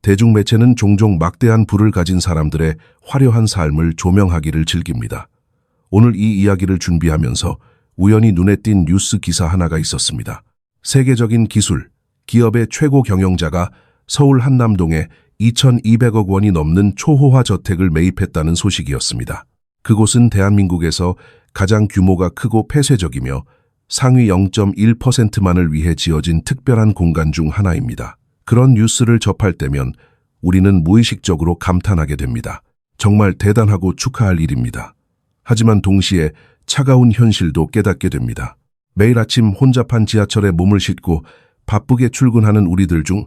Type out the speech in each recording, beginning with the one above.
대중매체는 종종 막대한 부를 가진 사람들의 화려한 삶을 조명하기를 즐깁니다. 오늘 이 이야기를 준비하면서 우연히 눈에 띈 뉴스 기사 하나가 있었습니다. 세계적인 기술, 기업의 최고 경영자가 서울 한남동에 2,200억 원이 넘는 초호화 저택을 매입했다는 소식이었습니다. 그곳은 대한민국에서 가장 규모가 크고 폐쇄적이며 상위 0.1%만을 위해 지어진 특별한 공간 중 하나입니다. 그런 뉴스를 접할 때면 우리는 무의식적으로 감탄하게 됩니다. 정말 대단하고 축하할 일입니다. 하지만 동시에 차가운 현실도 깨닫게 됩니다. 매일 아침 혼잡한 지하철에 몸을 싣고 바쁘게 출근하는 우리들 중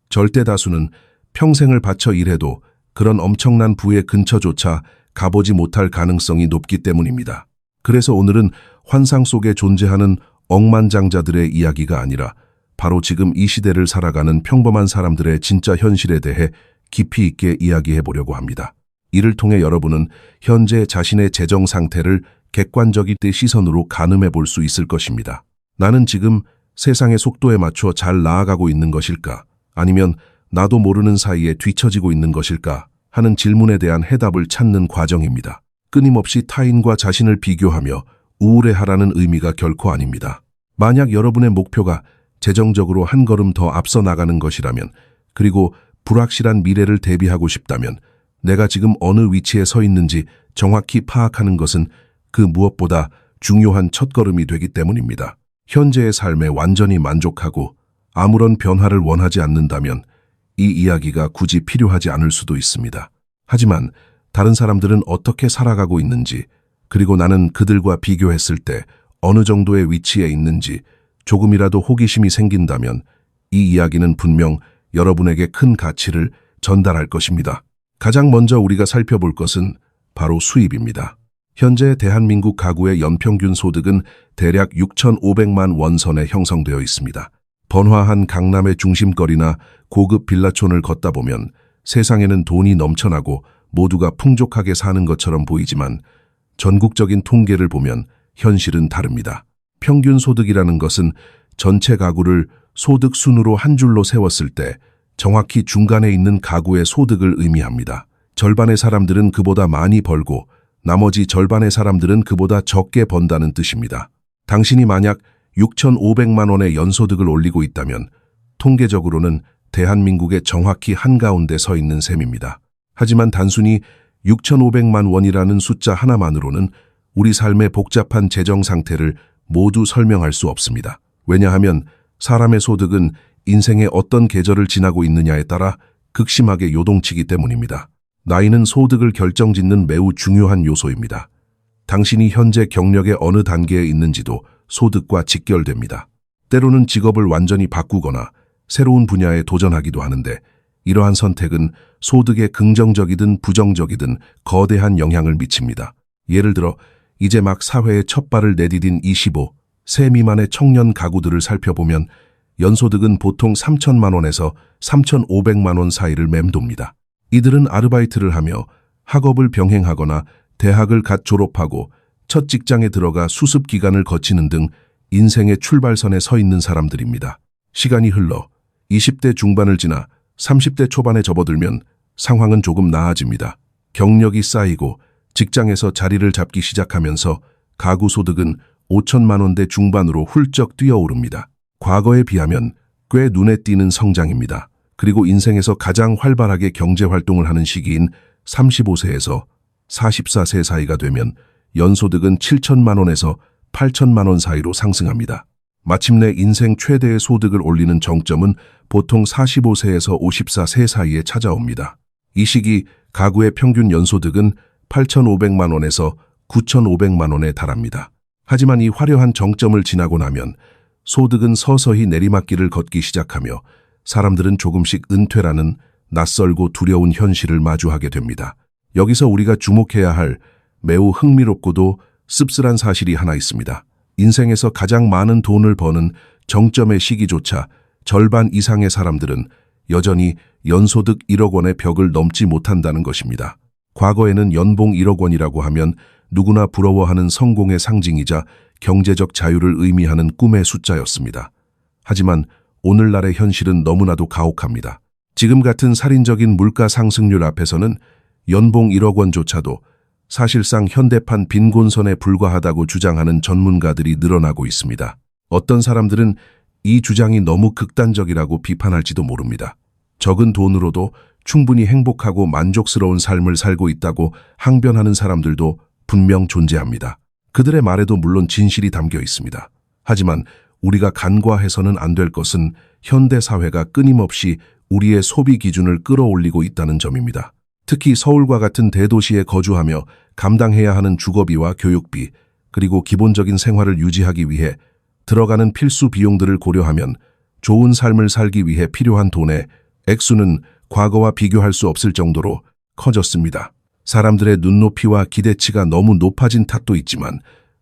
절대 다수는 평생을 바쳐 일해도 그런 엄청난 부의 근처조차 가보지 못할 가능성이 높기 때문입니다. 그래서 오늘은 환상 속에 존재하는 억만장자들의 이야기가 아니라 바로 지금 이 시대를 살아가는 평범한 사람들의 진짜 현실에 대해 깊이 있게 이야기해 보려고 합니다. 이를 통해 여러분은 현재 자신의 재정 상태를 객관적인 시선으로 가늠해 볼 수 있을 것입니다. 나는 지금 세상의 속도에 맞춰 잘 나아가고 있는 것일까? 아니면 나도 모르는 사이에 뒤처지고 있는 것일까? 하는 질문에 대한 해답을 찾는 과정입니다. 끊임없이 타인과 자신을 비교하며 우울해하라는 의미가 결코 아닙니다. 만약 여러분의 목표가 재정적으로 한 걸음 더 앞서 나가는 것이라면, 그리고 불확실한 미래를 대비하고 싶다면 내가 지금 어느 위치에 서 있는지 정확히 파악하는 것은 그 무엇보다 중요한 첫걸음이 되기 때문입니다. 현재의 삶에 완전히 만족하고 아무런 변화를 원하지 않는다면 이 이야기가 굳이 필요하지 않을 수도 있습니다. 하지만 다른 사람들은 어떻게 살아가고 있는지, 그리고 나는 그들과 비교했을 때 어느 정도의 위치에 있는지 조금이라도 호기심이 생긴다면 이 이야기는 분명 여러분에게 큰 가치를 전달할 것입니다. 가장 먼저 우리가 살펴볼 것은 바로 수입입니다. 현재 대한민국 가구의 연평균 소득은 대략 6,500만 원 선에 형성되어 있습니다. 번화한 강남의 중심거리나 고급 빌라촌을 걷다 보면 세상에는 돈이 넘쳐나고 모두가 풍족하게 사는 것처럼 보이지만 전국적인 통계를 보면 현실은 다릅니다. 평균 소득이라는 것은 전체 가구를 소득 순으로 한 줄로 세웠을 때 정확히 중간에 있는 가구의 소득을 의미합니다. 절반의 사람들은 그보다 많이 벌고 나머지 절반의 사람들은 그보다 적게 번다는 뜻입니다. 당신이 만약 6,500만 원의 연소득을 올리고 있다면 통계적으로는 대한민국의 정확히 한가운데 서 있는 셈입니다. 하지만 단순히 6,500만 원이라는 숫자 하나만으로는 우리 삶의 복잡한 재정 상태를 모두 설명할 수 없습니다. 왜냐하면 사람의 소득은 인생의 어떤 계절을 지나고 있느냐에 따라 극심하게 요동치기 때문입니다. 나이는 소득을 결정짓는 매우 중요한 요소입니다. 당신이 현재 경력의 어느 단계에 있는지도 소득과 직결됩니다. 때로는 직업을 완전히 바꾸거나 새로운 분야에 도전하기도 하는데 이러한 선택은 소득에 긍정적이든 부정적이든 거대한 영향을 미칩니다. 예를 들어 이제 막 사회에 첫 발을 내디딘 25세 미만의 청년 가구들을 살펴보면 연소득은 보통 3천만 원에서 3,500만 원 사이를 맴돕니다. 이들은 아르바이트를 하며 학업을 병행하거나 대학을 갓 졸업하고 첫 직장에 들어가 수습 기간을 거치는 등 인생의 출발선에 서 있는 사람들입니다. 시간이 흘러 20대 중반을 지나 30대 초반에 접어들면 상황은 조금 나아집니다. 경력이 쌓이고 직장에서 자리를 잡기 시작하면서 가구 소득은 5천만 원대 중반으로 훌쩍 뛰어오릅니다. 과거에 비하면 꽤 눈에 띄는 성장입니다. 그리고 인생에서 가장 활발하게 경제활동을 하는 시기인 35세에서 44세 사이가 되면 연소득은 7천만 원에서 8천만 원 사이로 상승합니다. 마침내 인생 최대의 소득을 올리는 정점은 보통 45세에서 54세 사이에 찾아옵니다. 이 시기 가구의 평균 연소득은 8,500만 원에서 9,500만 원에 달합니다. 하지만 이 화려한 정점을 지나고 나면 소득은 서서히 내리막길을 걷기 시작하며 사람들은 조금씩 은퇴라는 낯설고 두려운 현실을 마주하게 됩니다. 여기서 우리가 주목해야 할 매우 흥미롭고도 씁쓸한 사실이 하나 있습니다. 인생에서 가장 많은 돈을 버는 정점의 시기조차 절반 이상의 사람들은 여전히 연소득 1억 원의 벽을 넘지 못한다는 것입니다. 과거에는 연봉 1억 원이라고 하면 누구나 부러워하는 성공의 상징이자 경제적 자유를 의미하는 꿈의 숫자였습니다. 하지만 오늘날의 현실은 너무나도 가혹합니다. 지금 같은 살인적인 물가 상승률 앞에서는 연봉 1억 원조차도 사실상 현대판 빈곤선에 불과하다고 주장하는 전문가들이 늘어나고 있습니다. 어떤 사람들은 이 주장이 너무 극단적이라고 비판할지도 모릅니다. 적은 돈으로도 충분히 행복하고 만족스러운 삶을 살고 있다고 항변하는 사람들도 분명 존재합니다. 그들의 말에도 물론 진실이 담겨 있습니다. 하지만 우리가 간과해서는 안 될 것은 현대 사회가 끊임없이 우리의 소비 기준을 끌어올리고 있다는 점입니다. 특히 서울과 같은 대도시에 거주하며 감당해야 하는 주거비와 교육비, 그리고 기본적인 생활을 유지하기 위해 들어가는 필수 비용들을 고려하면 좋은 삶을 살기 위해 필요한 돈의 액수는 과거와 비교할 수 없을 정도로 커졌습니다. 사람들의 눈높이와 기대치가 너무 높아진 탓도 있지만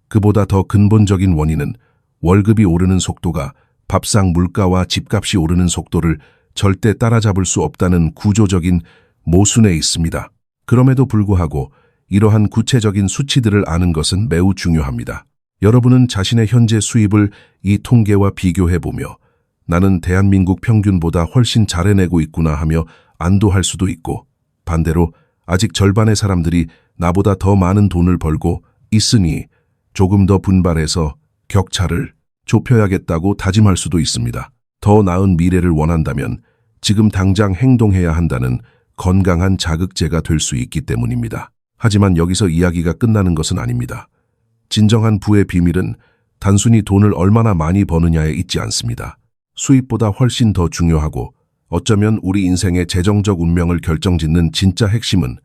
그보다 더 근본적인 원인은 월급이 오르는 속도가 밥상 물가와 집값이 오르는 속도를 절대 따라잡을 수 없다는 구조적인 모순에 있습니다. 그럼에도 불구하고 이러한 구체적인 수치들을 아는 것은 매우 중요합니다. 여러분은 자신의 현재 수입을 이 통계와 비교해보며 나는 대한민국 평균보다 훨씬 잘 해내고 있구나 하며 안도할 수도 있고, 반대로 아직 절반의 사람들이 나보다 더 많은 돈을 벌고 있으니 조금 더 분발해서 격차를 좁혀야겠다고 다짐할 수도 있습니다. 더 나은 미래를 원한다면 지금 당장 행동해야 한다는 건강한 자극제가 될 수 있기 때문입니다. 하지만 여기서 이야기가 끝나는 것은 아닙니다. 진정한 부의 비밀은 단순히 돈을 얼마나 많이 버느냐에 있지 않습니다. 수입보다 훨씬 더 중요하고 어쩌면 우리 인생의 재정적 운명을 결정짓는 진짜 핵심은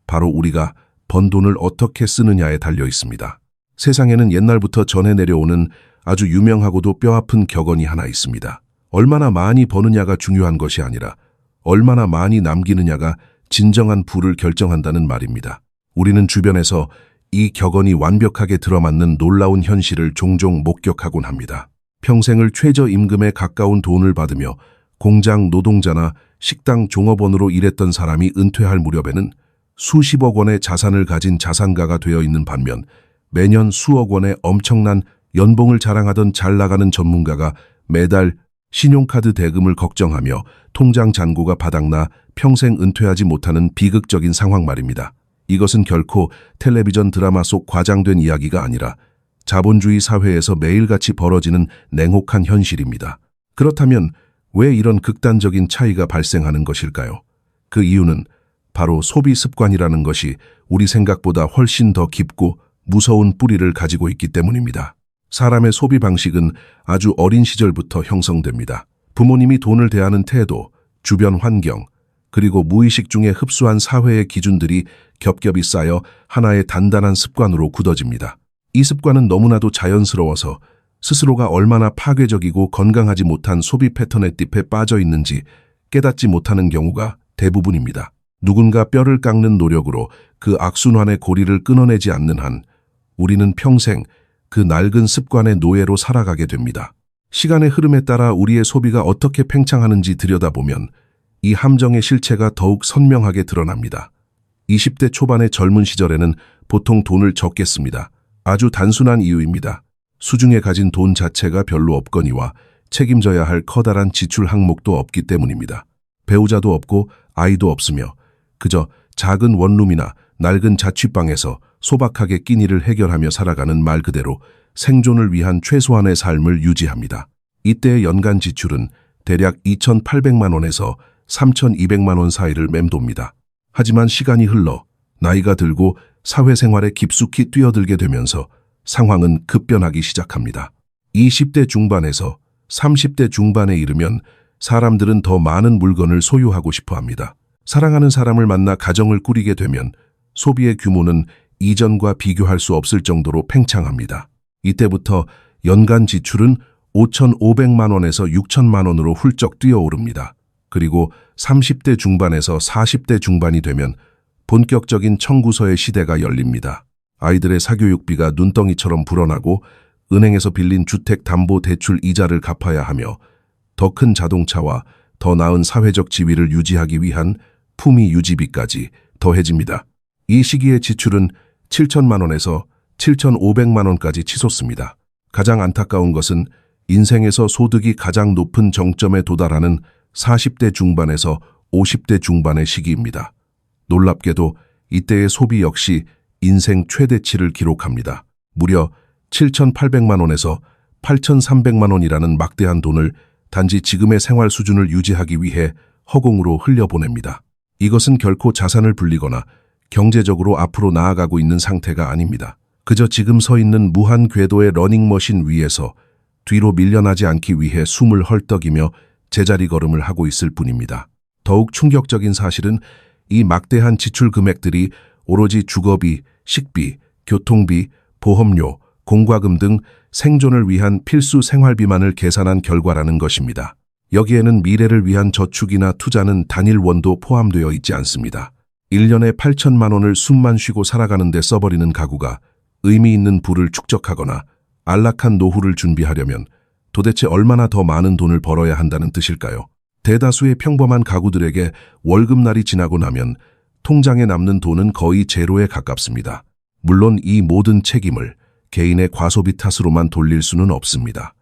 바로 우리가 번 돈을 어떻게 쓰느냐에 달려 있습니다. 세상에는 옛날부터 전해 내려오는 아주 유명하고도 뼈아픈 격언이 하나 있습니다. 얼마나 많이 버느냐가 중요한 것이 아니라 얼마나 많이 남기느냐가 진정한 부를 결정한다는 말입니다. 우리는 주변에서 이 격언이 완벽하게 들어맞는 놀라운 현실을 종종 목격하곤 합니다. 평생을 최저임금에 가까운 돈을 받으며 공장 노동자나 식당 종업원으로 일했던 사람이 은퇴할 무렵에는 수십억 원의 자산을 가진 자산가가 되어 있는 반면 매년 수억 원의 엄청난 연봉을 자랑하던 잘 나가는 전문가가 매달 신용카드 대금을 걱정하며 통장 잔고가 바닥나 평생 은퇴하지 못하는 비극적인 상황 말입니다. 이것은 결코 텔레비전 드라마 속 과장된 이야기가 아니라 자본주의 사회에서 매일같이 벌어지는 냉혹한 현실입니다. 그렇다면 왜 이런 극단적인 차이가 발생하는 것일까요? 그 이유는 바로 소비 습관이라는 것이 우리 생각보다 훨씬 더 깊고 무서운 뿌리를 가지고 있기 때문입니다. 사람의 소비 방식은 아주 어린 시절부터 형성됩니다. 부모님이 돈을 대하는 태도, 주변 환경, 그리고 무의식 중에 흡수한 사회의 기준들이 겹겹이 쌓여 하나의 단단한 습관으로 굳어집니다. 이 습관은 너무나도 자연스러워서 스스로가 얼마나 파괴적이고 건강하지 못한 소비 패턴의 늪에 빠져 있는지 깨닫지 못하는 경우가 대부분입니다. 누군가 뼈를 깎는 노력으로 그 악순환의 고리를 끊어내지 않는 한 우리는 평생 그 낡은 습관의 노예로 살아가게 됩니다. 시간의 흐름에 따라 우리의 소비가 어떻게 팽창하는지 들여다보면 이 함정의 실체가 더욱 선명하게 드러납니다. 20대 초반의 젊은 시절에는 보통 돈을 적게 씁니다. 아주 단순한 이유입니다. 수중에 가진 돈 자체가 별로 없거니와 책임져야 할 커다란 지출 항목도 없기 때문입니다. 배우자도 없고 아이도 없으며 그저 작은 원룸이나 낡은 자취방에서 소박하게 끼니를 해결하며 살아가는 말 그대로 생존을 위한 최소한의 삶을 유지합니다. 이때의 연간 지출은 대략 2,800만 원에서 3,200만 원 사이를 맴돕니다. 하지만 시간이 흘러 나이가 들고 사회생활에 깊숙이 뛰어들게 되면서 상황은 급변하기 시작합니다. 20대 중반에서 30대 중반에 이르면 사람들은 더 많은 물건을 소유하고 싶어 합니다. 사랑하는 사람을 만나 가정을 꾸리게 되면 소비의 규모는 이전과 비교할 수 없을 정도로 팽창합니다. 이때부터 연간 지출은 5,500만 원에서 6,000만 원으로 훌쩍 뛰어오릅니다. 그리고 30대 중반에서 40대 중반이 되면 본격적인 청구서의 시대가 열립니다. 아이들의 사교육비가 눈덩이처럼 불어나고 은행에서 빌린 주택담보대출 이자를 갚아야 하며 더 큰 자동차와 더 나은 사회적 지위를 유지하기 위한 품위 유지비까지 더해집니다. 이 시기의 지출은 7,000만 원에서 7,500만 원까지 치솟습니다. 가장 안타까운 것은 인생에서 소득이 가장 높은 정점에 도달하는 40대 중반에서 50대 중반의 시기입니다. 놀랍게도 이때의 소비 역시 인생 최대치를 기록합니다. 무려 7,800만 원에서 8,300만 원이라는 막대한 돈을 단지 지금의 생활 수준을 유지하기 위해 허공으로 흘려보냅니다. 이것은 결코 자산을 불리거나 경제적으로 앞으로 나아가고 있는 상태가 아닙니다. 그저 지금 서 있는 무한 궤도의 러닝머신 위에서 뒤로 밀려나지 않기 위해 숨을 헐떡이며 제자리 걸음을 하고 있을 뿐입니다. 더욱 충격적인 사실은 이 막대한 지출 금액들이 오로지 주거비, 식비, 교통비, 보험료, 공과금 등 생존을 위한 필수 생활비만을 계산한 결과라는 것입니다. 여기에는 미래를 위한 저축이나 투자는 단일 원도 포함되어 있지 않습니다. 1년에 8천만 원을 숨만 쉬고 살아가는 데 써버리는 가구가 의미 있는 부를 축적하거나 안락한 노후를 준비하려면 도대체 얼마나 더 많은 돈을 벌어야 한다는 뜻일까요? 대다수의 평범한 가구들에게 월급날이 지나고 나면 통장에 남는 돈은 거의 제로에 가깝습니다. 물론 이 모든 책임을 개인의 과소비 탓으로만 돌릴 수는 없습니다.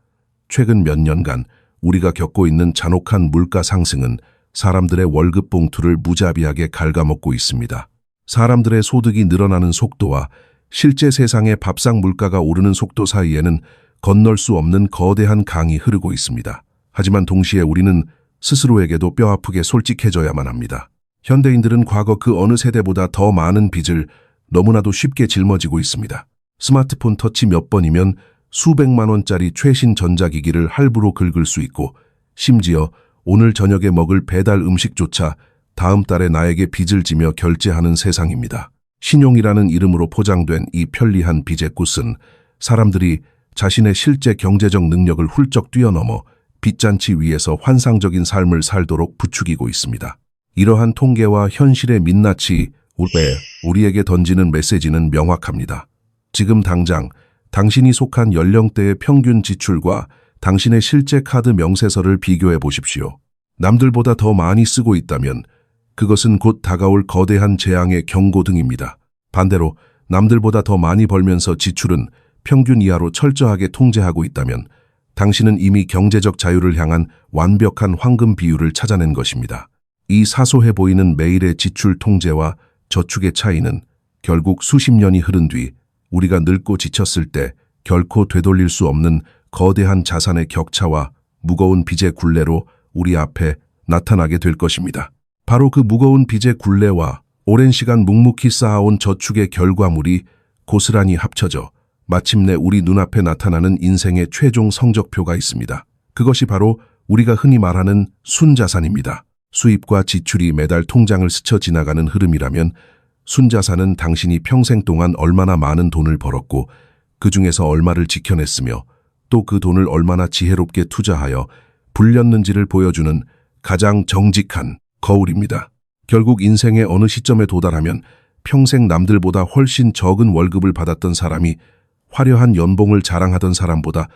최근 몇 년간 우리가 겪고 있는 잔혹한 물가 상승은 사람들의 월급 봉투를 무자비하게 갉아먹고 있습니다. 사람들의 소득이 늘어나는 속도와 실제 세상의 밥상 물가가 오르는 속도 사이에는 건널 수 없는 거대한 강이 흐르고 있습니다. 하지만 동시에 우리는 스스로에게도 뼈아프게 솔직해져야만 합니다. 현대인들은 과거 그 어느 세대보다 더 많은 빚을 너무나도 쉽게 짊어지고 있습니다. 스마트폰 터치 몇 번이면 수백만 원짜리 최신 전자기기를 할부로 긁을 수 있고 심지어 오늘 저녁에 먹을 배달 음식조차 다음 달에 나에게 빚을 지며 결제하는 세상입니다. 신용이라는 이름으로 포장된 이 편리한 빚의 꽃은 사람들이 자신의 실제 경제적 능력을 훌쩍 뛰어넘어 빚잔치 위에서 환상적인 삶을 살도록 부추기고 있습니다. 이러한 통계와 현실의 민낯이 우리에게 던지는 메시지는 명확합니다. 지금 당장 당신이 속한 연령대의 평균 지출과 당신의 실제 카드 명세서를 비교해 보십시오. 남들보다 더 많이 쓰고 있다면 그것은 곧 다가올 거대한 재앙의 경고등입니다. 반대로 남들보다 더 많이 벌면서 지출은 평균 이하로 철저하게 통제하고 있다면 당신은 이미 경제적 자유를 향한 완벽한 황금 비율을 찾아낸 것입니다. 이 사소해 보이는 매일의 지출 통제와 저축의 차이는 결국 수십 년이 흐른 뒤 우리가 늙고 지쳤을 때 결코 되돌릴 수 없는 거대한 자산의 격차와 무거운 빚의 굴레로 우리 앞에 나타나게 될 것입니다. 바로 그 무거운 빚의 굴레와 오랜 시간 묵묵히 쌓아온 저축의 결과물이 고스란히 합쳐져 마침내 우리 눈앞에 나타나는 인생의 최종 성적표가 있습니다. 그것이 바로 우리가 흔히 말하는 순자산입니다. 수입과 지출이 매달 통장을 스쳐 지나가는 흐름이라면 순자산은 당신이 평생 동안 얼마나 많은 돈을 벌었고 그 중에서 얼마를 지켜냈으며 또 그 돈을 얼마나 지혜롭게 투자하여 불렸는지를 보여주는 가장 정직한 거울입니다. 결국 인생의 어느 시점에 도달하면 평생 남들보다 훨씬 적은 월급을 받았던 사람이 화려한 연봉을 자랑하던 사람보다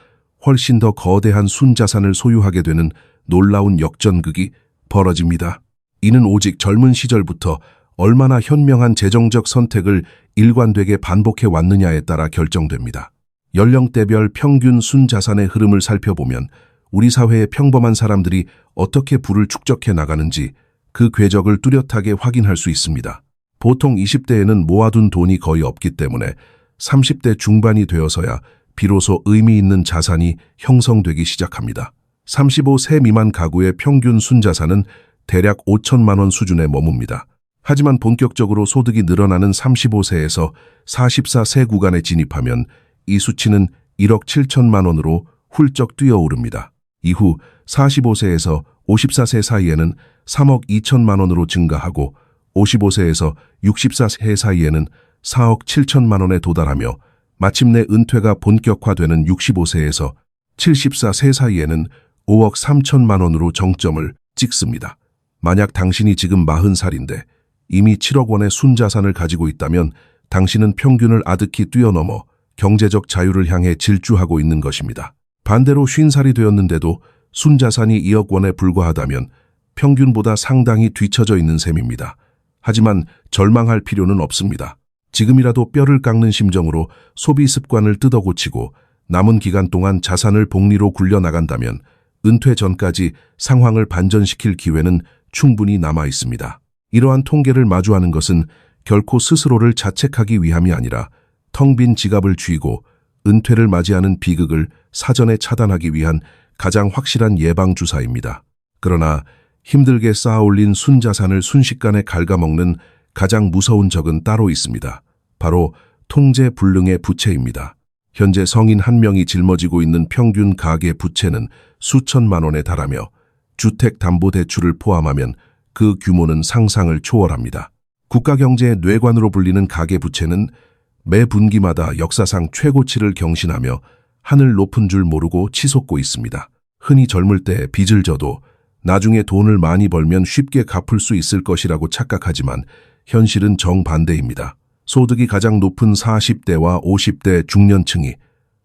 훨씬 더 거대한 순자산을 소유하게 되는 놀라운 역전극이 벌어집니다. 이는 오직 젊은 시절부터 얼마나 현명한 재정적 선택을 일관되게 반복해 왔느냐에 따라 결정됩니다. 연령대별 평균 순자산의 흐름을 살펴보면 우리 사회의 평범한 사람들이 어떻게 부를 축적해 나가는지 그 궤적을 뚜렷하게 확인할 수 있습니다. 보통 20대에는 모아둔 돈이 거의 없기 때문에 30대 중반이 되어서야 비로소 의미 있는 자산이 형성되기 시작합니다. 35세 미만 가구의 평균 순자산은 대략 5천만 원 수준에 머뭅니다. 하지만 본격적으로 소득이 늘어나는 35세에서 44세 구간에 진입하면 이 수치는 1억 7천만 원으로 훌쩍 뛰어오릅니다. 이후 45세에서 54세 사이에는 3억 2천만 원으로 증가하고 55세에서 64세 사이에는 4억 7천만 원에 도달하며 마침내 은퇴가 본격화되는 65세에서 74세 사이에는 5억 3천만 원으로 정점을 찍습니다. 만약 당신이 지금 40살인데 이미 7억 원의 순자산을 가지고 있다면 당신은 평균을 아득히 뛰어넘어 경제적 자유를 향해 질주하고 있는 것입니다. 반대로 50살이 되었는데도 순자산이 2억 원에 불과하다면 평균보다 상당히 뒤처져 있는 셈입니다. 하지만 절망할 필요는 없습니다. 지금이라도 뼈를 깎는 심정으로 소비 습관을 뜯어고치고 남은 기간 동안 자산을 복리로 굴려나간다면 은퇴 전까지 상황을 반전시킬 기회는 충분히 남아 있습니다. 이러한 통계를 마주하는 것은 결코 스스로를 자책하기 위함이 아니라 텅 빈 지갑을 쥐고 은퇴를 맞이하는 비극을 사전에 차단하기 위한 가장 확실한 예방주사입니다. 그러나 힘들게 쌓아올린 순자산을 순식간에 갉아먹는 가장 무서운 적은 따로 있습니다. 바로 통제불능의 부채입니다. 현재 성인 한 명이 짊어지고 있는 평균 가계 부채는 수천만 원에 달하며 주택담보대출을 포함하면 그 규모는 상상을 초월합니다. 국가경제의 뇌관으로 불리는 가계부채는 매 분기마다 역사상 최고치를 경신하며 하늘 높은 줄 모르고 치솟고 있습니다. 흔히 젊을 때 빚을 져도 나중에 돈을 많이 벌면 쉽게 갚을 수 있을 것이라고 착각하지만 현실은 정반대입니다. 소득이 가장 높은 40대와 50대 중년층이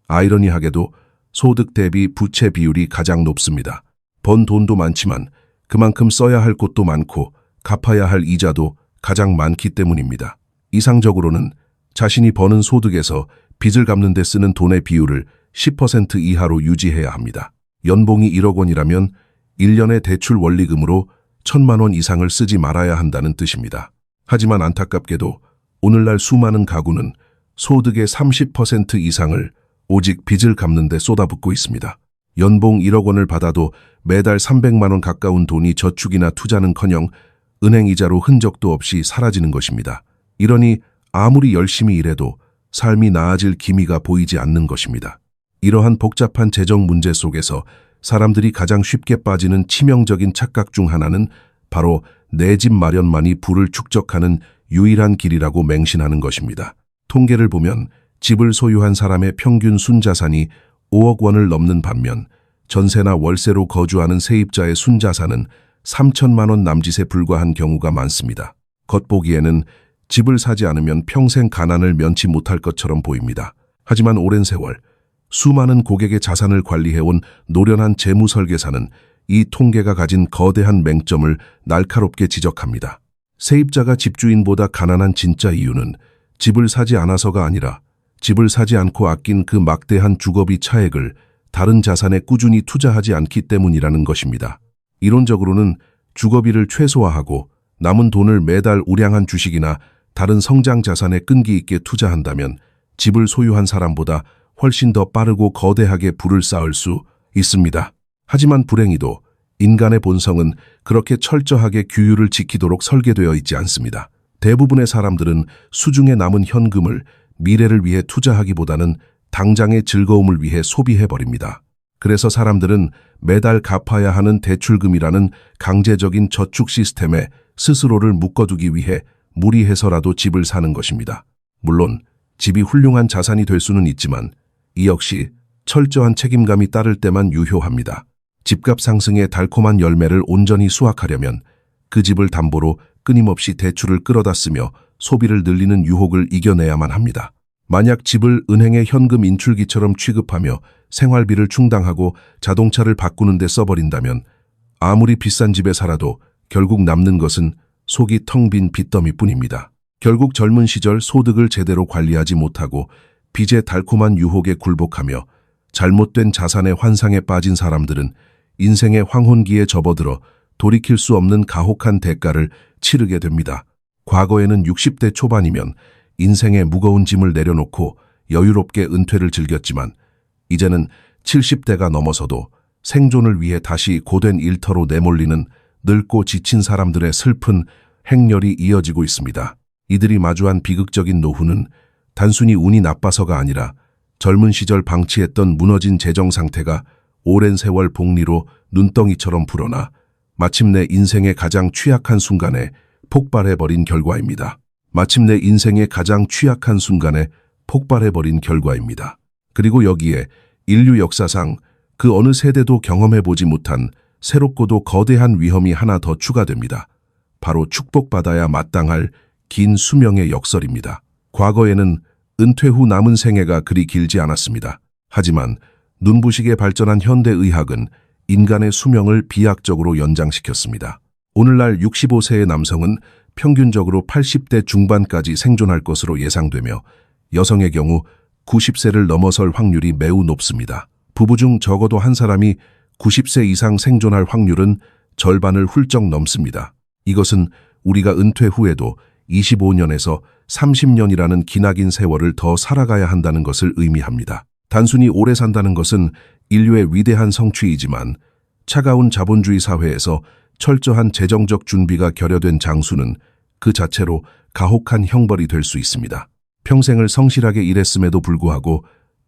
아이러니하게도 소득 대비 부채 비율이 가장 높습니다. 번 돈도 많지만 그만큼 써야 할 곳도 많고 갚아야 할 이자도 가장 많기 때문입니다. 이상적으로는 자신이 버는 소득에서 빚을 갚는 데 쓰는 돈의 비율을 10% 이하로 유지해야 합니다. 연봉이 1억 원이라면 1년의 대출 원리금으로 1,000만 원 이상을 쓰지 말아야 한다는 뜻입니다. 하지만 안타깝게도 오늘날 수많은 가구는 소득의 30% 이상을 오직 빚을 갚는 데 쏟아붓고 있습니다. 연봉 1억 원을 받아도 매달 300만 원 가까운 돈이 저축이나 투자는커녕 은행 이자로 흔적도 없이 사라지는 것입니다. 이러니 아무리 열심히 일해도 삶이 나아질 기미가 보이지 않는 것입니다. 이러한 복잡한 재정 문제 속에서 사람들이 가장 쉽게 빠지는 치명적인 착각 중 하나는 바로 내 집 마련만이 부를 축적하는 유일한 길이라고 맹신하는 것입니다. 통계를 보면 집을 소유한 사람의 평균 순자산이 5억 원을 넘는 반면 전세나 월세로 거주하는 세입자의 순자산은 3천만 원 남짓에 불과한 경우가 많습니다. 겉보기에는 집을 사지 않으면 평생 가난을 면치 못할 것처럼 보입니다. 하지만 오랜 세월 수많은 고객의 자산을 관리해온 노련한 재무설계사는 이 통계가 가진 거대한 맹점을 날카롭게 지적합니다. 세입자가 집주인보다 가난한 진짜 이유는 집을 사지 않아서가 아니라 집을 사지 않고 아낀 그 막대한 주거비 차액을 다른 자산에 꾸준히 투자하지 않기 때문이라는 것입니다. 이론적으로는 주거비를 최소화하고 남은 돈을 매달 우량한 주식이나 다른 성장 자산에 끈기 있게 투자한다면 집을 소유한 사람보다 훨씬 더 빠르고 거대하게 부를 쌓을 수 있습니다. 하지만 불행히도 인간의 본성은 그렇게 철저하게 규율을 지키도록 설계되어 있지 않습니다. 대부분의 사람들은 수중에 남은 현금을 미래를 위해 투자하기보다는 당장의 즐거움을 위해 소비해버립니다. 그래서 사람들은 매달 갚아야 하는 대출금이라는 강제적인 저축 시스템에 스스로를 묶어두기 위해 무리해서라도 집을 사는 것입니다. 물론 집이 훌륭한 자산이 될 수는 있지만 이 역시 철저한 책임감이 따를 때만 유효합니다. 집값 상승의 달콤한 열매를 온전히 수확하려면 그 집을 담보로 끊임없이 대출을 끌어다 쓰며 소비를 늘리는 유혹을 이겨내야만 합니다. 만약 집을 은행의 현금 인출기처럼 취급하며 생활비를 충당하고 자동차를 바꾸는 데 써버린다면 아무리 비싼 집에 살아도 결국 남는 것은 속이 텅 빈 빚더미뿐입니다. 결국 젊은 시절 소득을 제대로 관리하지 못하고 빚의 달콤한 유혹에 굴복하며 잘못된 자산의 환상에 빠진 사람들은 인생의 황혼기에 접어들어 돌이킬 수 없는 가혹한 대가를 치르게 됩니다. 과거에는 60대 초반이면 인생의 무거운 짐을 내려놓고 여유롭게 은퇴를 즐겼지만 이제는 70대가 넘어서도 생존을 위해 다시 고된 일터로 내몰리는 늙고 지친 사람들의 슬픈 행렬이 이어지고 있습니다. 이들이 마주한 비극적인 노후는 단순히 운이 나빠서가 아니라 젊은 시절 방치했던 무너진 재정 상태가 오랜 세월 복리로 눈덩이처럼 불어나 마침내 인생의 가장 취약한 순간에 폭발해버린 결과입니다. 그리고 여기에 인류 역사상 그 어느 세대도 경험해보지 못한 새롭고도 거대한 위험이 하나 더 추가됩니다. 바로 축복받아야 마땅할 긴 수명의 역설입니다. 과거에는 은퇴 후 남은 생애가 그리 길지 않았습니다. 하지만 눈부시게 발전한 현대의학은 인간의 수명을 비약적으로 연장시켰습니다. 오늘날 65세의 남성은 평균적으로 80대 중반까지 생존할 것으로 예상되며 여성의 경우 90세를 넘어설 확률이 매우 높습니다. 부부 중 적어도 한 사람이 90세 이상 생존할 확률은 절반을 훌쩍 넘습니다. 이것은 우리가 은퇴 후에도 25년에서 30년이라는 기나긴 세월을 더 살아가야 한다는 것을 의미합니다. 단순히 오래 산다는 것은 인류의 위대한 성취이지만 차가운 자본주의 사회에서 철저한 재정적 준비가 결여된 장수는 그 자체로 가혹한 형벌이 될 수 있습니다. 평생을 성실하게 일했음에도 불구하고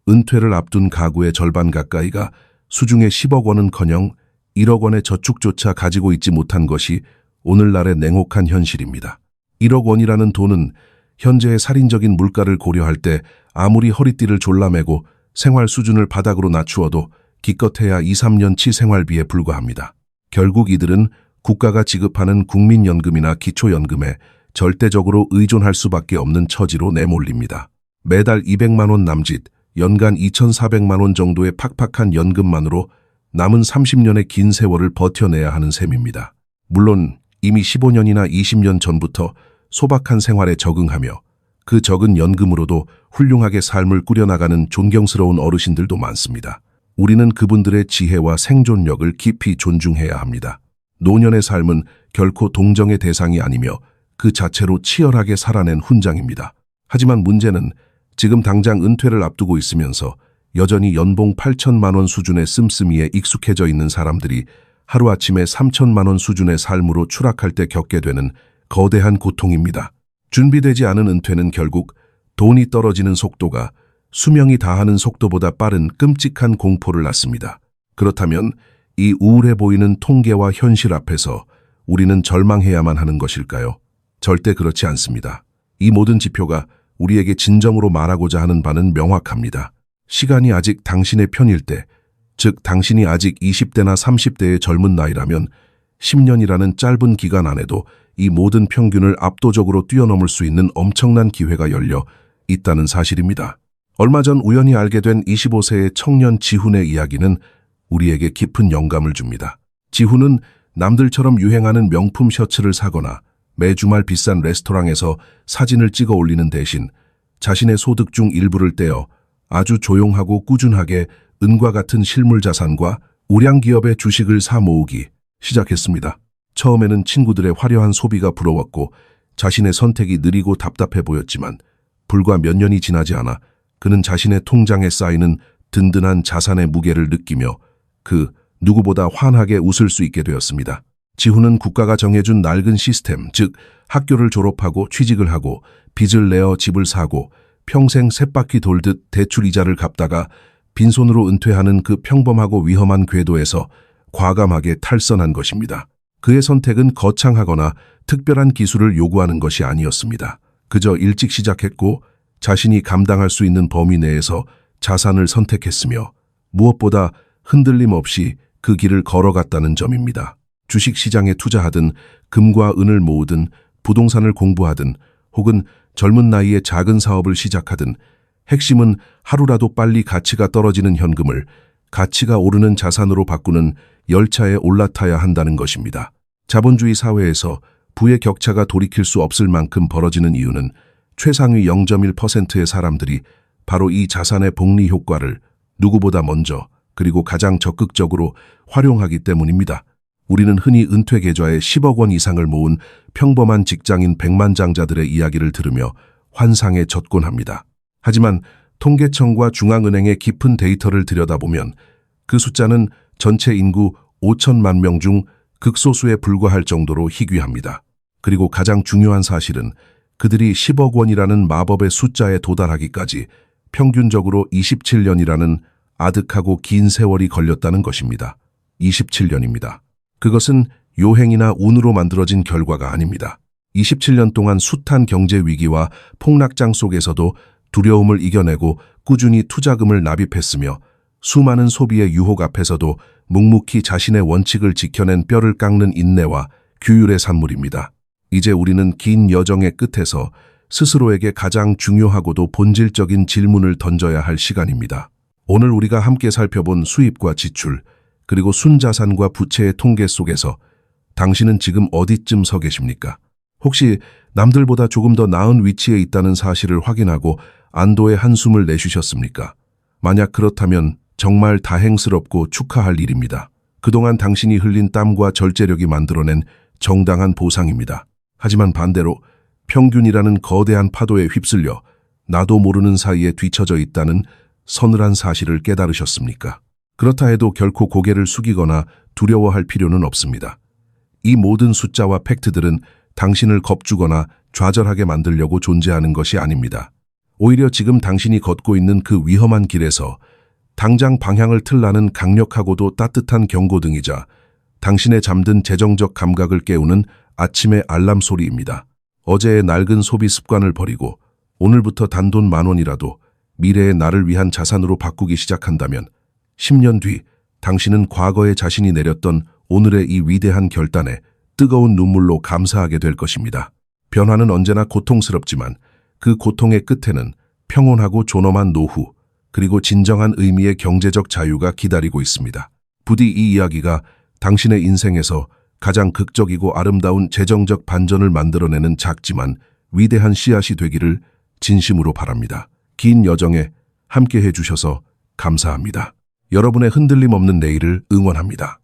은퇴를 앞둔 가구의 절반 가까이가 수중에 10억 원은커녕 1억 원의 저축조차 가지고 있지 못한 것이 오늘날의 냉혹한 현실입니다. 1억 원이라는 돈은 현재의 살인적인 물가를 고려할 때 아무리 허리띠를 졸라매고 생활 수준을 바닥으로 낮추어도 기껏해야 2, 3년치 생활비에 불과합니다. 결국 이들은 국가가 지급하는 국민연금이나 기초연금에 절대적으로 의존할 수밖에 없는 처지로 내몰립니다. 매달 200만 원 남짓, 연간 2,400만 원 정도의 팍팍한 연금만으로 남은 30년의 긴 세월을 버텨내야 하는 셈입니다. 물론 이미 15년이나 20년 전부터 소박한 생활에 적응하며 그 적은 연금으로도 훌륭하게 삶을 꾸려나가는 존경스러운 어르신들도 많습니다. 우리는 그분들의 지혜와 생존력을 깊이 존중해야 합니다. 노년의 삶은 결코 동정의 대상이 아니며 그 자체로 치열하게 살아낸 훈장입니다. 하지만 문제는 지금 당장 은퇴를 앞두고 있으면서 여전히 연봉 8천만 원 수준의 씀씀이에 익숙해져 있는 사람들이 하루아침에 3천만 원 수준의 삶으로 추락할 때 겪게 되는 거대한 고통입니다. 준비되지 않은 은퇴는 결국 돈이 떨어지는 속도가 수명이 다하는 속도보다 빠른 끔찍한 공포를 낳습니다. 그렇다면 이 우울해 보이는 통계와 현실 앞에서 우리는 절망해야만 하는 것일까요? 절대 그렇지 않습니다. 이 모든 지표가 우리에게 진정으로 말하고자 하는 바는 명확합니다. 시간이 아직 당신의 편일 때, 즉 당신이 아직 20대나 30대의 젊은 나이라면 10년이라는 짧은 기간 안에도 이 모든 평균을 압도적으로 뛰어넘을 수 있는 엄청난 기회가 열려 있다는 사실입니다. 얼마 전 우연히 알게 된 25세의 청년 지훈의 이야기는 우리에게 깊은 영감을 줍니다. 지훈은 남들처럼 유행하는 명품 셔츠를 사거나 매 주말 비싼 레스토랑에서 사진을 찍어 올리는 대신 자신의 소득 중 일부를 떼어 아주 조용하고 꾸준하게 은과 같은 실물 자산과 우량 기업의 주식을 사 모으기 시작했습니다. 처음에는 친구들의 화려한 소비가 부러웠고 자신의 선택이 느리고 답답해 보였지만 불과 몇 년이 지나지 않아 그는 자신의 통장에 쌓이는 든든한 자산의 무게를 느끼며 그 누구보다 환하게 웃을 수 있게 되었습니다. 지훈은 국가가 정해준 낡은 시스템, 즉 학교를 졸업하고 취직을 하고 빚을 내어 집을 사고 평생 쳇바퀴 돌듯 대출 이자를 갚다가 빈손으로 은퇴하는 그 평범하고 위험한 궤도에서 과감하게 탈선한 것입니다. 그의 선택은 거창하거나 특별한 기술을 요구하는 것이 아니었습니다. 그저 일찍 시작했고 자신이 감당할 수 있는 범위 내에서 자산을 선택했으며 무엇보다 흔들림 없이 그 길을 걸어갔다는 점입니다. 주식시장에 투자하든 금과 은을 모으든 부동산을 공부하든 혹은 젊은 나이에 작은 사업을 시작하든 핵심은 하루라도 빨리 가치가 떨어지는 현금을 가치가 오르는 자산으로 바꾸는 열차에 올라타야 한다는 것입니다. 자본주의 사회에서 부의 격차가 돌이킬 수 없을 만큼 벌어지는 이유는 최상위 0.1%의 사람들이 바로 이 자산의 복리 효과를 누구보다 먼저 그리고 가장 적극적으로 활용하기 때문입니다. 우리는 흔히 은퇴 계좌에 10억 원 이상을 모은 평범한 직장인 백만장자들의 이야기를 들으며 환상에 젖곤합니다. 하지만 통계청과 중앙은행의 깊은 데이터를 들여다보면 그 숫자는 전체 인구 5천만 명 중 극소수에 불과할 정도로 희귀합니다. 그리고 가장 중요한 사실은 그들이 10억 원이라는 마법의 숫자에 도달하기까지 평균적으로 27년이라는 아득하고 긴 세월이 걸렸다는 것입니다. 27년입니다. 그것은 요행이나 운으로 만들어진 결과가 아닙니다. 27년 동안 숱한 경제 위기와 폭락장 속에서도 두려움을 이겨내고 꾸준히 투자금을 납입했으며 수많은 소비의 유혹 앞에서도 묵묵히 자신의 원칙을 지켜낸 뼈를 깎는 인내와 규율의 산물입니다. 이제 우리는 긴 여정의 끝에서 스스로에게 가장 중요하고도 본질적인 질문을 던져야 할 시간입니다. 오늘 우리가 함께 살펴본 수입과 지출, 그리고 순자산과 부채의 통계 속에서 당신은 지금 어디쯤 서 계십니까? 혹시 남들보다 조금 더 나은 위치에 있다는 사실을 확인하고 안도의 한숨을 내쉬셨습니까? 만약 그렇다면 정말 다행스럽고 축하할 일입니다. 그동안 당신이 흘린 땀과 절제력이 만들어낸 정당한 보상입니다. 하지만 반대로 평균이라는 거대한 파도에 휩쓸려 나도 모르는 사이에 뒤처져 있다는 서늘한 사실을 깨달으셨습니까? 그렇다 해도 결코 고개를 숙이거나 두려워할 필요는 없습니다. 이 모든 숫자와 팩트들은 당신을 겁주거나 좌절하게 만들려고 존재하는 것이 아닙니다. 오히려 지금 당신이 걷고 있는 그 위험한 길에서 당장 방향을 틀라는 강력하고도 따뜻한 경고등이자 당신의 잠든 재정적 감각을 깨우는 아침의 알람 소리입니다. 어제의 낡은 소비 습관을 버리고 오늘부터 단돈 10,000원이라도 미래의 나를 위한 자산으로 바꾸기 시작한다면 10년 뒤 당신은 과거의 자신이 내렸던 오늘의 이 위대한 결단에 뜨거운 눈물로 감사하게 될 것입니다. 변화는 언제나 고통스럽지만 그 고통의 끝에는 평온하고 존엄한 노후, 그리고 진정한 의미의 경제적 자유가 기다리고 있습니다. 부디 이 이야기가 당신의 인생에서 가장 극적이고 아름다운 재정적 반전을 만들어내는 작지만 위대한 씨앗이 되기를 진심으로 바랍니다. 긴 여정에 함께 해주셔서 감사합니다. 여러분의 흔들림 없는 내일을 응원합니다.